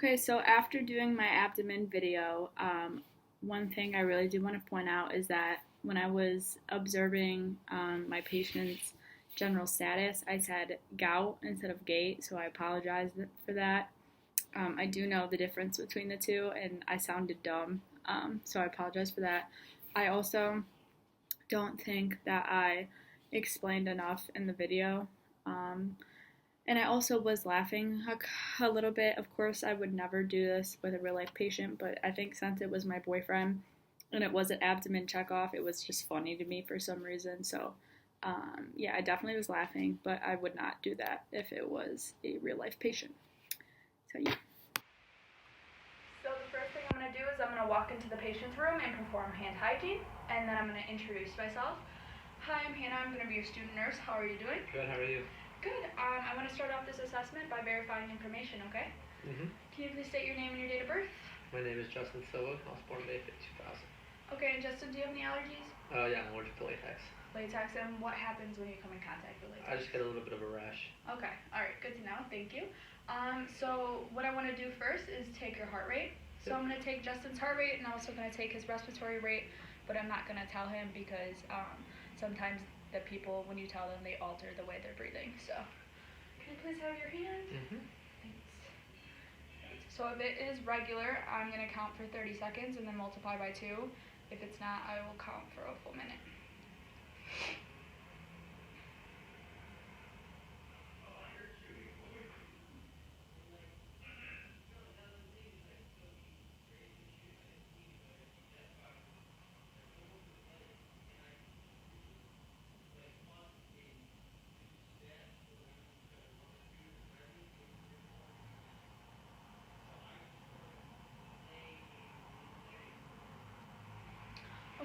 Okay, so after doing my abdomen video, one thing I really do want to point out is that when I was observing my patient's general status, I said gout instead of gait, so I apologize for that. I do know the difference between the two, and I sounded dumb, so I apologize for that. I also don't think that I explained enough in the video. And I also was laughing a little bit. Of course, I would never do this with a real life patient, but I think since it was my boyfriend and it was an abdomen check off, it was just funny to me for some reason. So, yeah, I definitely was laughing, but I would not do that if it was a real life patient. So, yeah. So the first thing I'm going to do is I'm going to walk into the patient's room and perform hand hygiene, and then I'm going to introduce myself. Hi, I'm Hannah. I'm going to be your student nurse. How are you doing? Good, how are you? Good. I want to start off this assessment by verifying information, okay? Can you please state your name and your date of birth? My name is Justin Silva. I was born May 5th, 2000. Okay, and Justin, do you have any allergies? Yeah, I'm allergic to latex. Latex, and what happens when you come in contact with latex? I just get a little bit of a rash. Okay, alright, good to know. Thank you. So what I want to do first is take your heart rate. So Yep. I'm going to take Justin's heart rate and also going to take his respiratory rate, but I'm not going to tell him because sometimes the people, when you tell them, they alter the way they're breathing. So can I please have your hand? Thanks. So if it is regular, I'm going to count for 30 seconds and then multiply by 2. If it's not, I will count for a full minute.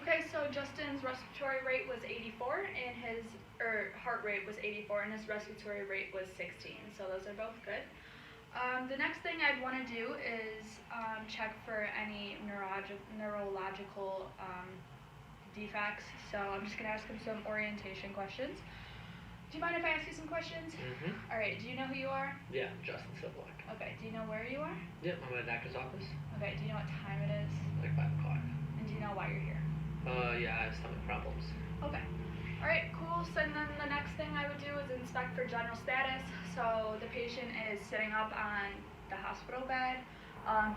Okay, so Justin's respiratory rate was 84 and his heart rate was 84 and his respiratory rate was 16. So those are both good. The next thing I'd want to do is check for any neurological defects. So I'm just going to ask him some orientation questions. Do you mind if I ask you some questions? Alright, do you know who you are? Yeah, I'm Justin Silva. Okay, do you know where you are? Yep, I'm at a doctor's office. Okay, do you know what time it is? Like 5 o'clock. And do you know why you're here? Yeah, I have stomach problems. Okay. Alright, cool. So then the next thing I would do is inspect for general status. So the patient is sitting up on the hospital bed.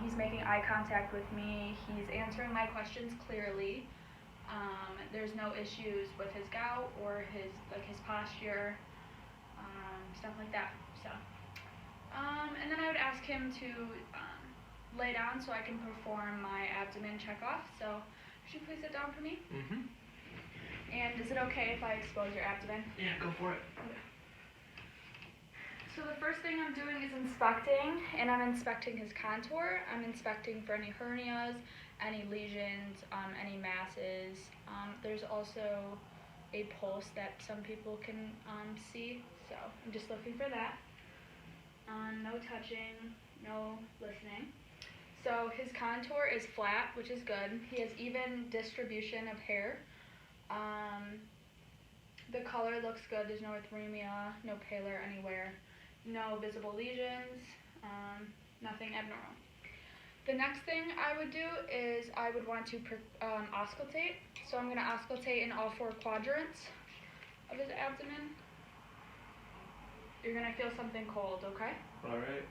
He's making eye contact with me. He's answering my questions clearly. There's no issues with his gout or his posture, stuff like that. So, and then I would ask him to lay down so I can perform my abdomen check off. So, could you please sit down for me? And is it okay if I expose your abdomen? Yeah, go for it. Okay. So the first thing I'm doing is inspecting, and I'm inspecting his contour. I'm inspecting for any hernias, any lesions, any masses. There's also a pulse that some people can see, so I'm just looking for that. No touching, no listening. So his contour is flat, which is good. He has even distribution of hair. The color looks good. There's no erythema, no pallor anywhere, no visible lesions, nothing abnormal. The next thing I would do is I would want to auscultate. So I'm going to auscultate in all 4 quadrants of his abdomen. You're going to feel something cold, okay? All right.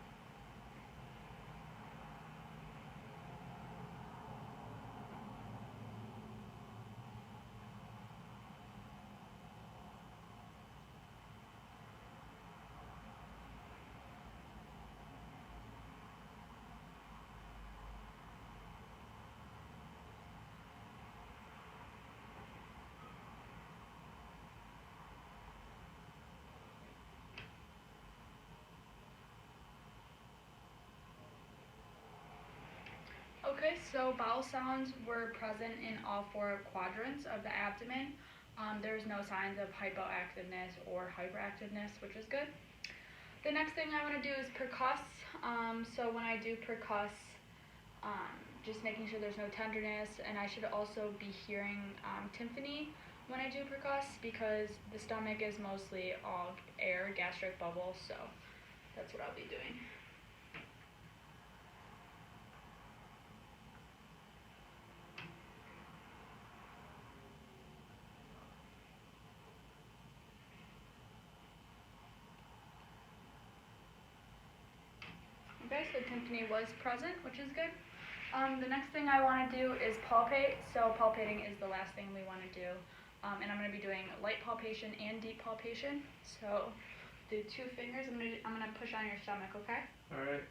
Okay, so bowel sounds were present in all 4 quadrants of the abdomen. There's no signs of hypoactiveness or hyperactiveness, which is good. The next thing I want to do is percuss. So when I do percuss, just making sure there's no tenderness, and I should also be hearing tympany when I do percuss because the stomach is mostly all air, gastric bubble, so that's what I'll be doing. Okay, so tympany was present, which is good. The next thing I want to do is palpate. So palpating is the last thing we want to do. And I'm going to be doing light palpation and deep palpation. So do 2 fingers. I'm gonna push on your stomach, okay? All right.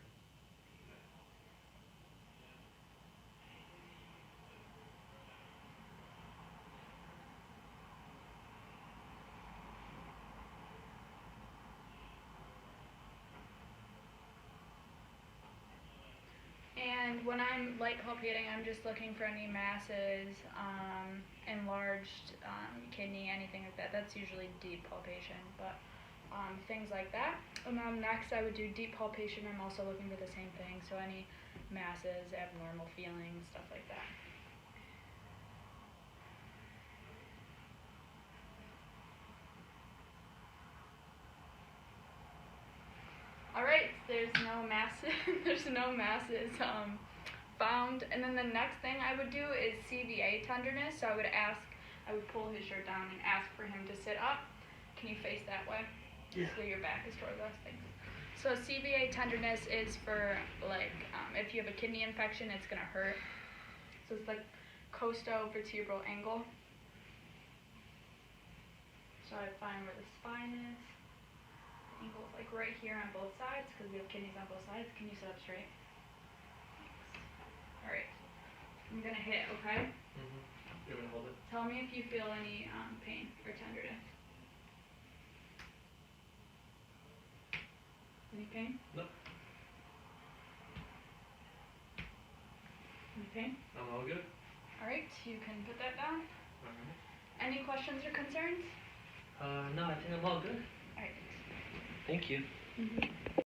And when I'm light palpating, I'm just looking for any masses, enlarged kidney, anything like that. That's usually deep palpation, but things like that. And then next I would do deep palpation. I'm also looking for the same thing, so any masses, abnormal feelings, stuff like that. Alright, there's no masses, found. And then the next thing I would do is CVA tenderness. So I would pull his shirt down and ask for him to sit up. Can you face that way? Yeah. So your back is towards us. Thanks. So CVA tenderness is for like if you have a kidney infection, it's gonna hurt. So it's like costovertebral angle. So I find where the spine is. Angle is like right here on both sides because we have kidneys on both sides. Can you sit up straight? Thanks. All right. I'm gonna hit. Okay. You're gonna hold it. Tell me if you feel any pain or tenderness. Any pain? No. Any pain? I'm all good. All right. You can put that down. All right. Any questions or concerns? No, I think I'm all good. All right. Thank you. Thanks.